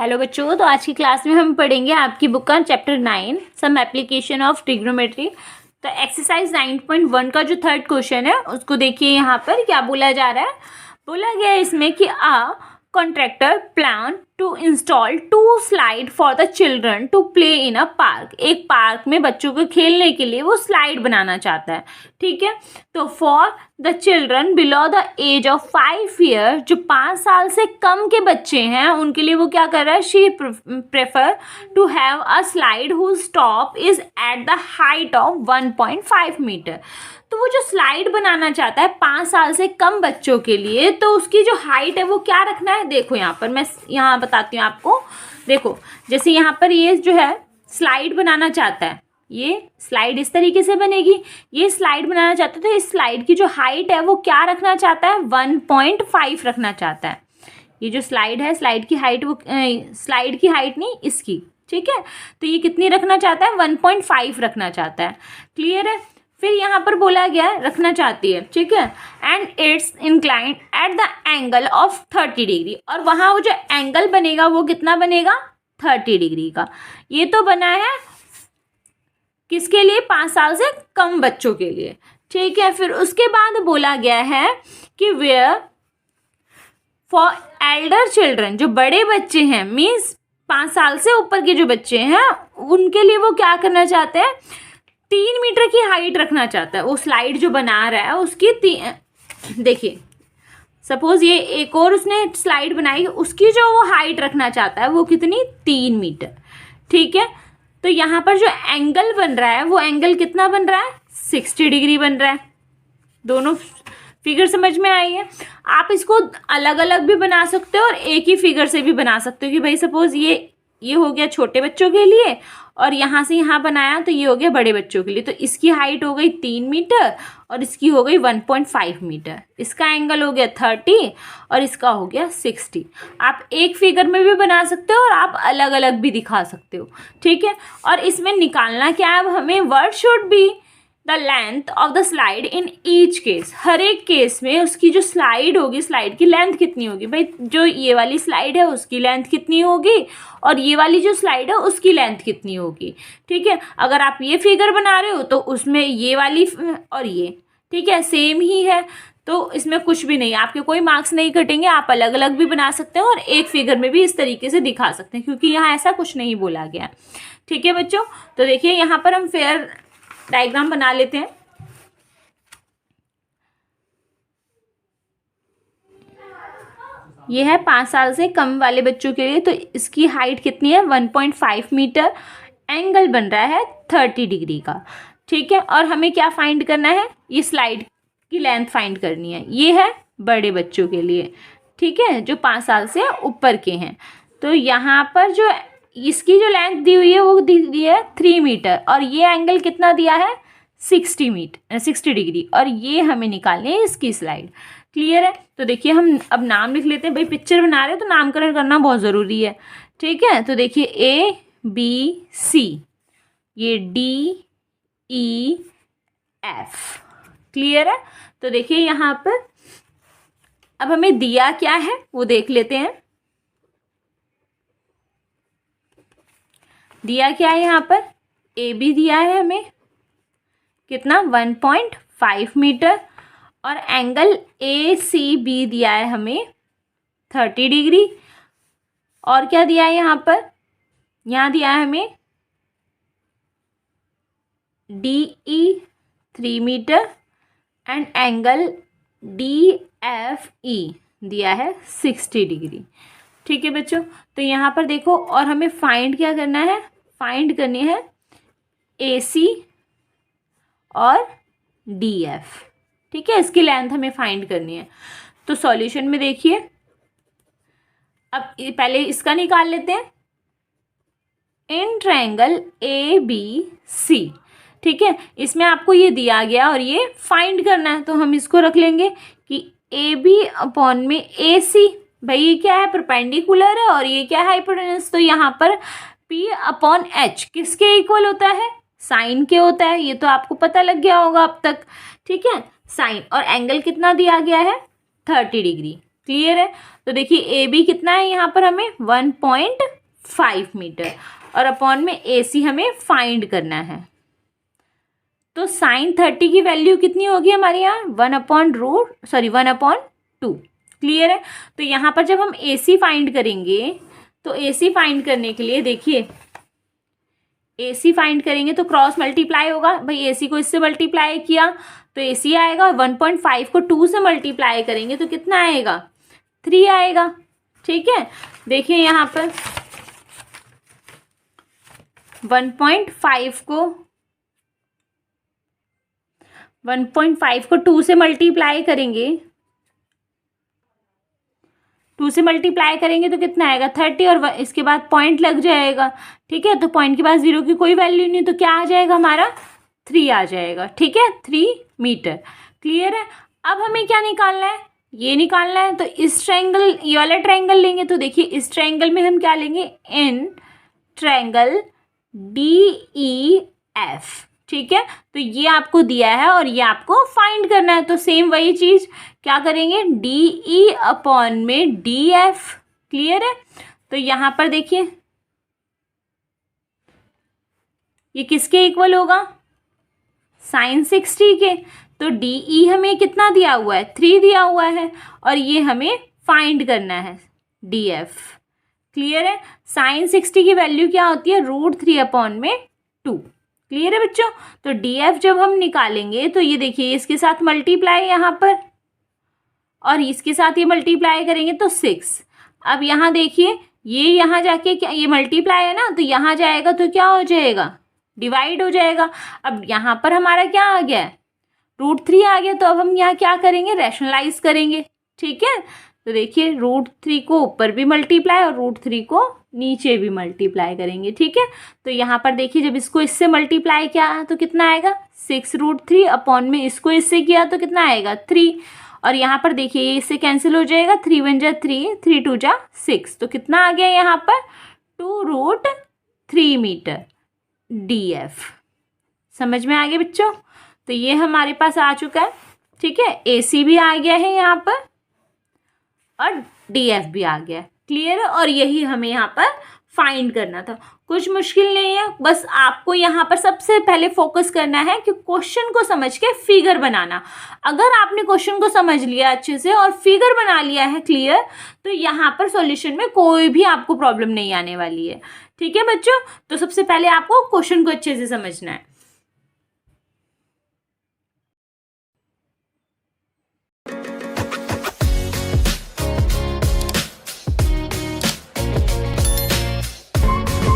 Hello बच्चों, तो आज की क्लास में हम पढ़ेंगे आपकी बुक का chapter 9 some application of trigonometry. तो एक्सरसाइज 9.1 का जो थर्ड क्वेश्चन है उसको देखिए। यहाँ पर क्या बोला जा रहा है, बोला गया है इसमें कि contractor plan to install 2 slide for the children to play in a park. एक पार्क में बच्चों को खेलने के लिए वो स्लाइड बनाना चाहता है, ठीक है। तो for the children below the age of 5 year, जो 5 साल से कम के बच्चे हैं उनके लिए वो क्या कर रहा है, she prefer to have a slide whose top is at the height of 1.5 metre. तो वो जो स्लाइड बनाना चाहता है 5 साल से कम बच्चों के लिए, तो उसकी जो हाइट है वो क्या रखना है। देखो यहाँ पर मैं यहाँ बताती हूँ आपको। देखो जैसे यहाँ पर ये जो है स्लाइड बनाना चाहता है, ये स्लाइड इस तरीके से बनेगी। ये स्लाइड बनाना चाहता है तो इस स्लाइड की जो हाइट है वो क्या रखना चाहता है, 1.5 रखना चाहता है। ये जो स्लाइड है, स्लाइड की हाइट वो स्लाइड की हाइट नहीं इसकी, ठीक है। तो ये कितनी रखना चाहता है, 1.5 रखना चाहता है। क्लियर है। फिर यहाँ पर बोला गया है रखना चाहती है, ठीक है। And it's inclined at the angle of 30 degree, और वहाँ वो जो एंगल बनेगा वो कितना बनेगा, 30 डिग्री का। ये तो बना है किसके लिए, 5 साल से कम बच्चों के लिए, ठीक है। फिर उसके बाद बोला गया है कि वेयर फॉर एल्डर चिल्ड्रन, जो बड़े बच्चे हैं मीन्स 5 साल से ऊपर के जो बच्चे हैं उनके लिए वो क्या करना चाहते हैं, 3 मीटर की हाइट रखना चाहता है। वो स्लाइड जो बना रहा है उसकी देखिए सपोज ये एक और उसने स्लाइड बनाई, उसकी जो वो हाइट रखना चाहता है वो कितनी, 3 मीटर, ठीक है। तो यहाँ पर जो एंगल बन रहा है वो एंगल कितना बन रहा है, 60 डिग्री बन रहा है। दोनों फिगर समझ में आई है। आप इसको अलग अलग भी बना सकते हो और एक ही फिगर से भी बना सकते हो कि भाई सपोज ये हो गया छोटे बच्चों के लिए और यहाँ से यहाँ बनाया तो ये हो गया बड़े बच्चों के लिए। तो इसकी हाइट हो गई 3 मीटर और इसकी हो गई 1.5 मीटर। इसका एंगल हो गया 30 और इसका हो गया 60। आप एक फिगर में भी बना सकते हो और आप अलग अलग भी दिखा सकते हो, ठीक है। और इसमें निकालना क्या है, अब हमें what should be the length of the slide in each case. हर एक केस में उसकी जो स्लाइड होगी, स्लाइड की लेंथ कितनी होगी। भाई जो ये वाली स्लाइड है उसकी लेंथ कितनी होगी और ये वाली जो स्लाइड है उसकी लेंथ कितनी होगी, ठीक है। अगर आप ये फिगर बना रहे हो तो उसमें ये वाली और ये, ठीक है, सेम ही है। तो इसमें कुछ भी नहीं, आपके कोई मार्क्स नहीं कटेंगे। आप अलग अलग भी बना सकते हो और एक फिगर में भी इस तरीके से दिखा सकते हैं, क्योंकि यहाँ ऐसा कुछ नहीं बोला गया, ठीक है बच्चों। तो देखिए यहाँ पर हम फेयर डायग्राम बना लेते हैं। ये है 5 साल से कम वाले बच्चों के लिए, तो इसकी हाइट कितनी है, 1.5 मीटर। एंगल बन रहा है 30 डिग्री का, ठीक है। और हमें क्या फाइंड करना है, ये स्लाइड की लेंथ फाइंड करनी है। ये है बड़े बच्चों के लिए, ठीक है, जो 5 साल से ऊपर के हैं। तो यहाँ पर जो इसकी जो लेंथ दी हुई है वो दी है 3 मीटर और ये एंगल कितना दिया है, 60 डिग्री, और ये हमें निकालनी है इसकी स्लाइड। क्लियर है। तो देखिए हम अब नाम लिख लेते हैं। भाई पिक्चर बना रहे हैं तो नामकरण करना बहुत ज़रूरी है, ठीक है। तो देखिए ABC, ये DEF। क्लियर है। तो देखिए यहाँ पर अब हमें दिया क्या है वो देख लेते हैं। दिया क्या है यहाँ पर, AB दिया है हमें कितना, 1.5 मीटर, और एंगल ACB दिया है हमें 30 डिग्री। और क्या दिया है यहाँ पर, यहाँ दिया है हमें DE 3 metre and angle DFE दिया है 60 डिग्री, ठीक है बच्चों। तो यहाँ पर देखो, और हमें फाइंड क्या करना है, फाइंड करनी है AC और DF, ठीक है। इसकी लेंथ हमें फाइंड करनी है। तो सॉल्यूशन में देखिए, अब पहले इसका निकाल लेते हैं, इन ट्रायंगल ABC, ठीक है। इसमें आपको ये दिया गया और ये फाइंड करना है, तो हम इसको रख लेंगे कि AB अपॉन में AC। भाई ये क्या है, परपेंडिकुलर है, और ये क्या है, हाइपोटेनस। तो यहाँ पर P अपॉन H किसके इक्वल होता है, साइन के होता है। ये तो आपको पता लग गया होगा अब तक, ठीक है। साइन और एंगल कितना दिया गया है, 30 डिग्री, क्लियर है। तो देखिए ए बी कितना है यहाँ पर, हमें 1.5 मीटर, और अपॉन में ए सी हमें फाइंड करना है। तो साइन 30 की वैल्यू कितनी होगी हमारे यहाँ, 1/2। क्लियर है। तो यहाँ पर जब हम ए सी फाइंड करेंगे, तो ए सी फाइंड करने के लिए देखिए, ए सी फाइंड करेंगे तो क्रॉस मल्टीप्लाई होगा भाई, ए सी को इससे मल्टीप्लाई किया तो ए सी आएगा, 1.5 को 2 से मल्टीप्लाई करेंगे तो कितना आएगा, 3 आएगा। ठीक है, देखिए यहाँ पर 1.5 को 2 से मल्टीप्लाई करेंगे, 2 से मल्टीप्लाई करेंगे तो कितना आएगा 30, और इसके बाद पॉइंट लग जाएगा। ठीक है, तो पॉइंट के पास 0 की कोई वैल्यू नहीं, तो क्या आ जाएगा हमारा 3 आ जाएगा। ठीक है, 3 मीटर। क्लियर है। अब हमें क्या निकालना है, ये निकालना है। तो इस ट्रायंगल, ये वाला ट्रायंगल लेंगे, तो देखिए इस ट्रायंगल में हम क्या लेंगे, इन ट्रायंगल DEF। ठीक है, तो ये आपको दिया है और ये आपको फाइंड करना है। तो सेम वही चीज क्या करेंगे, DE अपॉन में DF। क्लियर है। तो यहां पर देखिए ये किसके इक्वल होगा, साइन 60 के। तो DE हमें कितना दिया हुआ है, 3 दिया हुआ है, और ये हमें फाइंड करना है DF। क्लियर है। साइन 60 की वैल्यू क्या होती है, √3 अपॉन में 2। क्लियर है बच्चों। तो DF जब हम निकालेंगे तो ये देखिए इसके साथ मल्टीप्लाई यहाँ पर, और इसके साथ ये मल्टीप्लाई करेंगे तो 6। अब यहाँ देखिए ये यहाँ जाके क्या, ये मल्टीप्लाई है ना, तो यहाँ जाएगा तो क्या हो जाएगा, डिवाइड हो जाएगा। अब यहाँ पर हमारा क्या आ गया है, √3 आ गया। तो अब हम यहाँ क्या करेंगे, रैशनलाइज करेंगे। ठीक है, तो देखिए √3 को ऊपर भी मल्टीप्लाई और √3 को नीचे भी मल्टीप्लाई करेंगे। ठीक है, तो यहाँ पर देखिए जब इसको इससे मल्टीप्लाई किया तो कितना आएगा, 6√3 अपॉन में इसको इससे किया तो कितना आएगा 3, और यहाँ पर देखिए ये इससे कैंसिल हो जाएगा, 3 1 जा 3, 3 2 जा 6, तो कितना आ गया यहाँ पर 2√3 मीटर DF। समझ में आ गया बच्चों। तो ये हमारे पास आ चुका है। ठीक है, AC भी आ गया है यहाँ पर और DF भी आ गया। क्लियर है। और यही हमें यहाँ पर फाइंड करना था, कुछ मुश्किल नहीं है। बस आपको यहाँ पर सबसे पहले फोकस करना है कि क्वेश्चन को समझ के फिगर बनाना। अगर आपने क्वेश्चन को समझ लिया अच्छे से और फिगर बना लिया है क्लियर, तो यहाँ पर सॉल्यूशन में कोई भी आपको प्रॉब्लम नहीं आने वाली है। ठीक है बच्चों, तो सबसे पहले आपको क्वेश्चन को अच्छे से समझना है।